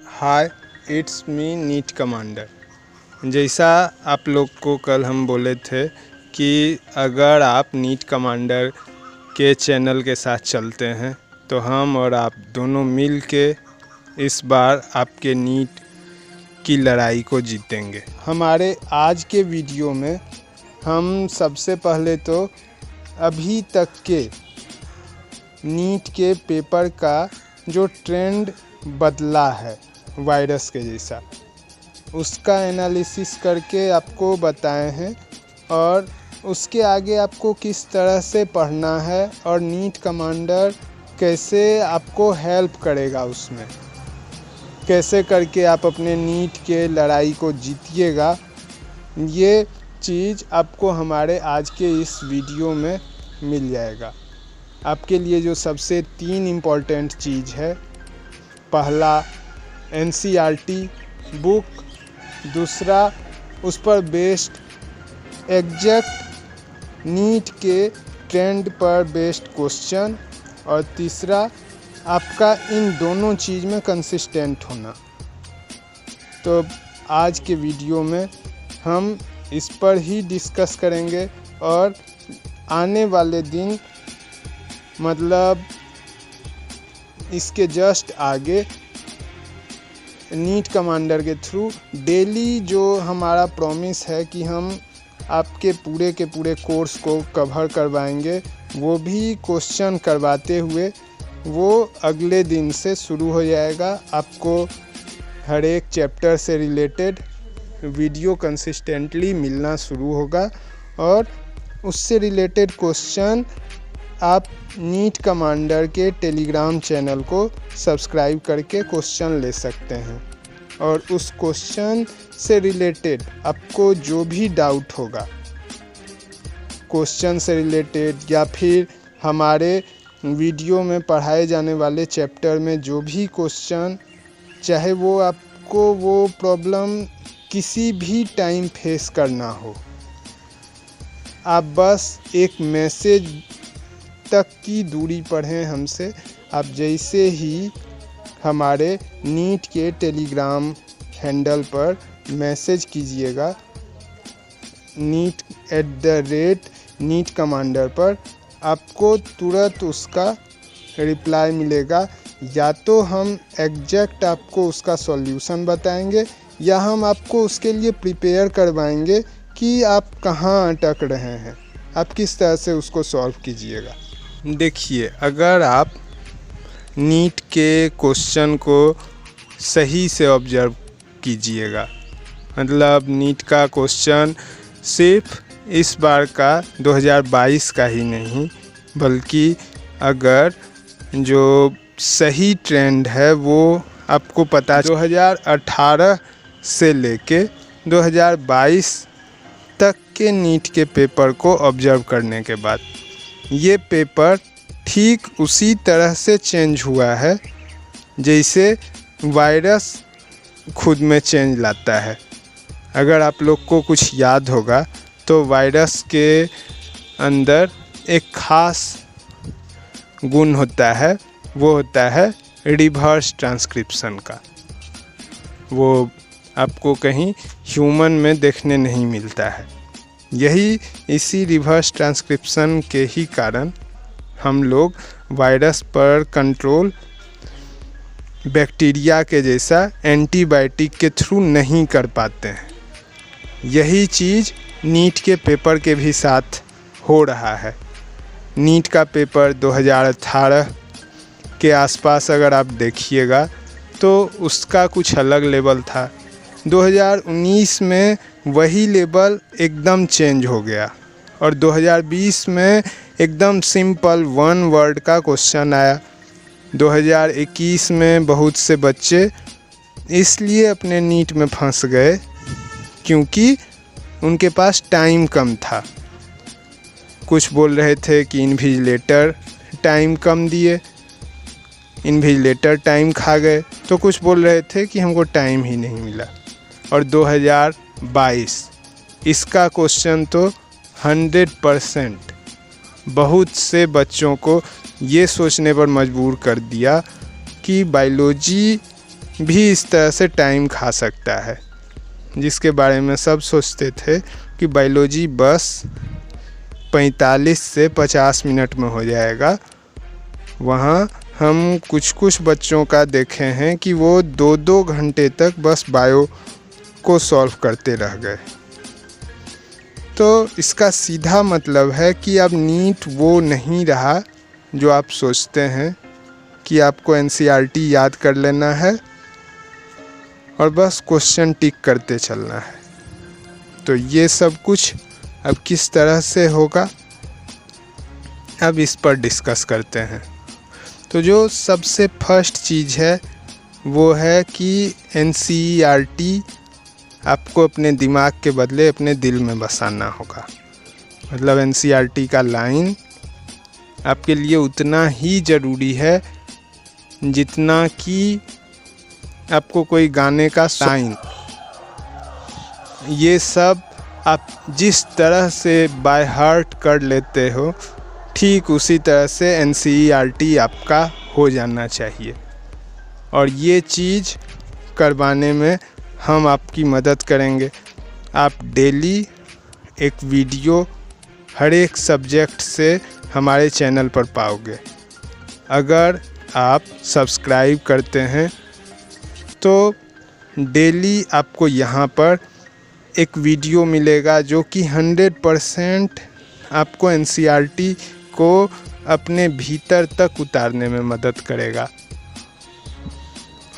Hi, it's me NEET commander. जैसा आप लोग को कल हम बोले थे कि अगर आप नीट कमांडर के चैनल के साथ चलते हैं तो हम और आप दोनों मिल के इस बार आपके नीट की लड़ाई को जीतेंगे। हमारे आज के वीडियो में हम सबसे पहले तो अभी तक के नीट के पेपर का जो ट्रेंड बदला है वायरस के जैसा, उसका एनालिसिस करके आपको बताए हैं और उसके आगे आपको किस तरह से पढ़ना है और नीट कमांडर कैसे आपको हेल्प करेगा, उसमें कैसे करके आप अपने नीट के लड़ाई को जीतिएगा। ये चीज़ आपको हमारे आज के इस वीडियो में मिल जाएगा। आपके लिए जो सबसे 3 इम्पॉर्टेंट चीज़ है, पहला NCERT बुक, दूसरा उस पर बेस्ड एग्जैक्ट नीट के ट्रेंड पर बेस्ड क्वेश्चन, और तीसरा आपका इन दोनों चीज़ में कंसिस्टेंट होना। तो आज के वीडियो में हम इस पर ही डिस्कस करेंगे और आने वाले दिन, मतलब इसके जस्ट आगे, नीट कमांडर के थ्रू डेली जो हमारा प्रॉमिस है कि हम आपके पूरे के पूरे कोर्स को कवर करवाएंगे, वो भी क्वेश्चन करवाते हुए वो अगले दिन से शुरू हो जाएगा। आपको हर एक चैप्टर से रिलेटेड वीडियो कंसिस्टेंटली मिलना शुरू होगा और उससे रिलेटेड क्वेश्चन आप नीट कमांडर के टेलीग्राम चैनल को सब्सक्राइब करके क्वेश्चन ले सकते हैं। और उस क्वेश्चन से रिलेटेड आपको जो भी डाउट होगा, क्वेश्चन से रिलेटेड या फिर हमारे वीडियो में पढ़ाए जाने वाले चैप्टर में जो भी क्वेश्चन, चाहे वो आपको वो प्रॉब्लम किसी भी टाइम फेस करना हो, आप बस एक मैसेज तक की दूरी पर हैं हमसे। आप जैसे ही हमारे नीट के टेलीग्राम हैंडल पर मैसेज कीजिएगा @नीट कमांडर पर, आपको तुरंत उसका रिप्लाई मिलेगा। या तो हम एग्जैक्ट आपको उसका सॉल्यूशन बताएंगे या हम आपको उसके लिए प्रिपेयर करवाएंगे कि आप कहाँ अटक रहे हैं, आप किस तरह से उसको सॉल्व कीजिएगा। देखिए, अगर आप नीट के क्वेश्चन को सही से ऑब्जर्व कीजिएगा, मतलब नीट का क्वेश्चन सिर्फ इस बार का 2022 का ही नहीं, बल्कि अगर जो सही ट्रेंड है वो आपको पता 2018 से लेके 2022 तक के नीट के पेपर को ऑब्जर्व करने के बाद ये पेपर ठीक उसी तरह से चेंज हुआ है जैसे वायरस खुद में चेंज लाता है। अगर आप लोग को कुछ याद होगा तो वायरस के अंदर एक ख़ास गुण होता है, वो होता है रिवर्स ट्रांसक्रिप्शन का। वो आपको कहीं ह्यूमन में देखने नहीं मिलता है। इसी रिवर्स ट्रांसक्रिप्शन के ही कारण हम लोग वायरस पर कंट्रोल बैक्टीरिया के जैसा एंटीबायोटिक के थ्रू नहीं कर पाते हैं। यही चीज़ नीट के पेपर के भी साथ हो रहा है। नीट का पेपर 2018 के आसपास अगर आप देखिएगा तो उसका कुछ अलग लेवल था। 2019 में वही लेवल एकदम चेंज हो गया और 2020 में एकदम सिंपल 1 वर्ड का क्वेश्चन आया। 2021 में बहुत से बच्चे इसलिए अपने नीट में फंस गए क्योंकि उनके पास टाइम कम था। कुछ बोल रहे थे कि इन्विजिलेटर टाइम कम दिए, इन्विजिलेटर टाइम खा गए, तो कुछ बोल रहे थे कि हमको टाइम ही नहीं मिला। और 2022 इसका क्वेश्चन तो 100% बहुत से बच्चों को ये सोचने पर मजबूर कर दिया कि बायोलॉजी भी इस तरह से टाइम खा सकता है, जिसके बारे में सब सोचते थे कि बायोलॉजी बस 45 से 50 मिनट में हो जाएगा। वहाँ हम कुछ बच्चों का देखे हैं कि वो 2-2 घंटे तक बस बायो को सॉल्व करते रह गए। तो इसका सीधा मतलब है कि अब नीट वो नहीं रहा जो आप सोचते हैं कि आपको एनसीईआरटी याद कर लेना है और बस क्वेश्चन टिक करते चलना है। तो ये सब कुछ अब किस तरह से होगा, अब इस पर डिस्कस करते हैं। तो जो सबसे फर्स्ट चीज़ है वो है कि एनसीईआरटी आपको अपने दिमाग के बदले अपने दिल में बसाना होगा। मतलब एनसीईआरटी का लाइन आपके लिए उतना ही ज़रूरी है जितना कि आपको कोई गाने का लाइन। ये सब आप जिस तरह से बाय हार्ट कर लेते हो, ठीक उसी तरह से एनसीईआरटी आपका हो जाना चाहिए। और ये चीज़ करवाने में हम आपकी मदद करेंगे। आप डेली एक वीडियो हर एक सब्जेक्ट से हमारे चैनल पर पाओगे। अगर आप सब्सक्राइब करते हैं तो डेली आपको यहाँ पर एक वीडियो मिलेगा जो कि 100% आपको एनसीईआरटी को अपने भीतर तक उतारने में मदद करेगा।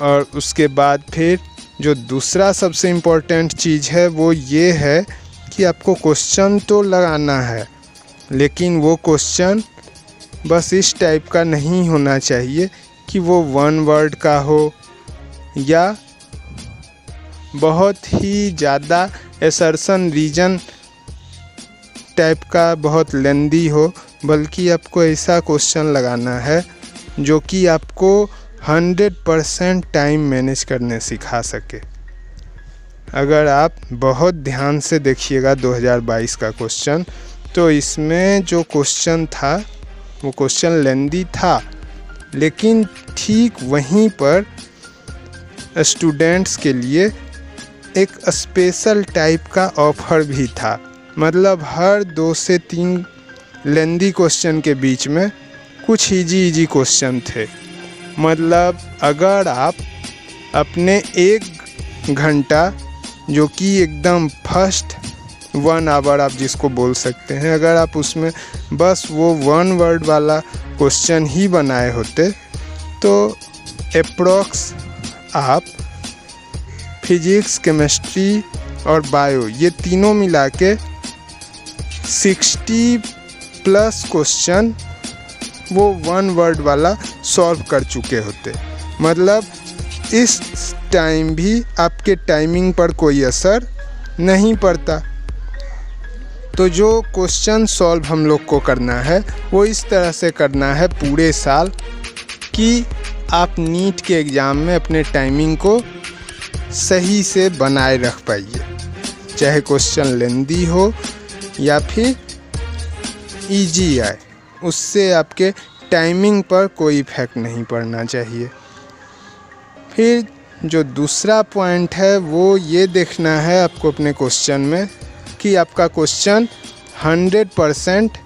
और उसके बाद फिर जो दूसरा सबसे इम्पोर्टेंट चीज़ है वो ये है कि आपको क्वेश्चन तो लगाना है, लेकिन वो क्वेश्चन बस इस टाइप का नहीं होना चाहिए कि वो 1 वर्ड का हो या बहुत ही ज़्यादा असर्शन रीजन टाइप का बहुत लेंदी हो, बल्कि आपको ऐसा क्वेश्चन लगाना है जो कि आपको 100% टाइम मैनेज करने सिखा सके। अगर आप बहुत ध्यान से देखिएगा 2022 का क्वेश्चन, तो इसमें जो क्वेश्चन था वो क्वेश्चन लेंदी था, लेकिन ठीक वहीं पर स्टूडेंट्स के लिए एक स्पेशल टाइप का ऑफर भी था। मतलब हर 2 से 3 लेंदी क्वेश्चन के बीच में कुछ इजी क्वेश्चन थे। मतलब अगर आप अपने 1 घंटा जो कि एकदम फर्स्ट 1 आवर आप जिसको बोल सकते हैं, अगर आप उसमें बस वो 1 वर्ड वाला क्वेश्चन ही बनाए होते तो अप्रॉक्स आप फिजिक्स, केमिस्ट्री और बायो ये तीनों मिला के 60+ क्वेश्चन वो 1 वर्ड वाला सॉल्व कर चुके होते। मतलब इस टाइम भी आपके टाइमिंग पर कोई असर नहीं पड़ता। तो जो क्वेश्चन सॉल्व हम लोग को करना है वो इस तरह से करना है पूरे साल कि आप नीट के एग्ज़ाम में अपने टाइमिंग को सही से बनाए रख पाइए, चाहे क्वेश्चन लेंदी हो या फिर इजी आए, उससे आपके टाइमिंग पर कोई इफेक्ट नहीं पड़ना चाहिए। फिर जो दूसरा पॉइंट है वो ये देखना है आपको अपने क्वेश्चन में कि आपका क्वेश्चन 100%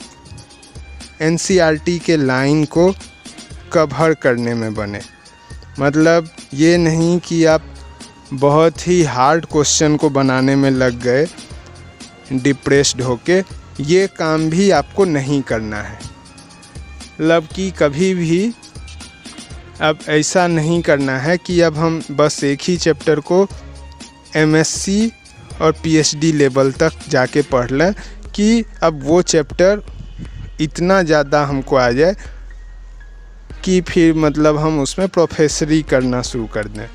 एनसीईआरटी के लाइन को कवर करने में बने। मतलब ये नहीं कि आप बहुत ही हार्ड क्वेश्चन को बनाने में लग गए डिप्रेस्ड होके, ये काम भी आपको नहीं करना है। मतलब कि कभी भी अब ऐसा नहीं करना है कि अब हम बस एक ही चैप्टर को एमएससी और पीएचडी लेवल तक जाके पढ़ लें कि अब वो चैप्टर इतना ज़्यादा हमको आ जाए कि फिर मतलब हम उसमें प्रोफेसरी करना शुरू कर दें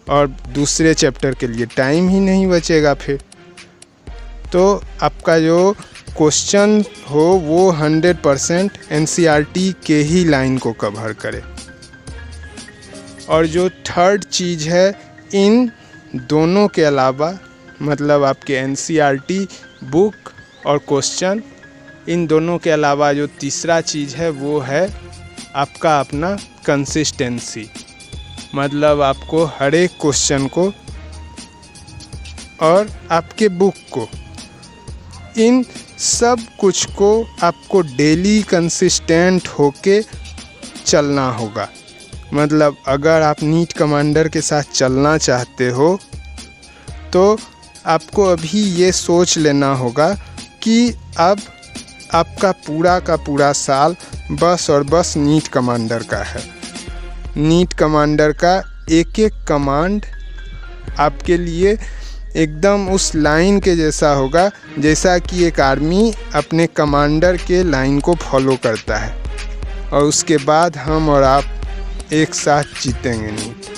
और दूसरे चैप्टर के लिए टाइम ही नहीं बचेगा। फिर तो आपका जो क्वेश्चन हो वो 100% एनसीईआरटी के ही लाइन को कवर करे। और जो थर्ड चीज़ है, इन दोनों के अलावा मतलब आपके एनसीईआरटी बुक और क्वेश्चन, इन दोनों के अलावा जो तीसरा चीज़ है वो है आपका अपना कंसिस्टेंसी। मतलब आपको हर एक क्वेश्चन को और आपके बुक को, इन सब कुछ को आपको डेली कंसिस्टेंट होके चलना होगा। मतलब अगर आप नीट कमांडर के साथ चलना चाहते हो तो आपको अभी ये सोच लेना होगा कि अब आपका पूरा का पूरा साल बस और बस नीट कमांडर का है। नीट कमांडर का एक एक कमांड आपके लिए एकदम उस लाइन के जैसा होगा जैसा कि एक आर्मी अपने कमांडर के लाइन को फॉलो करता है, और उसके बाद हम और आप एक साथ जीतेंगे नीट।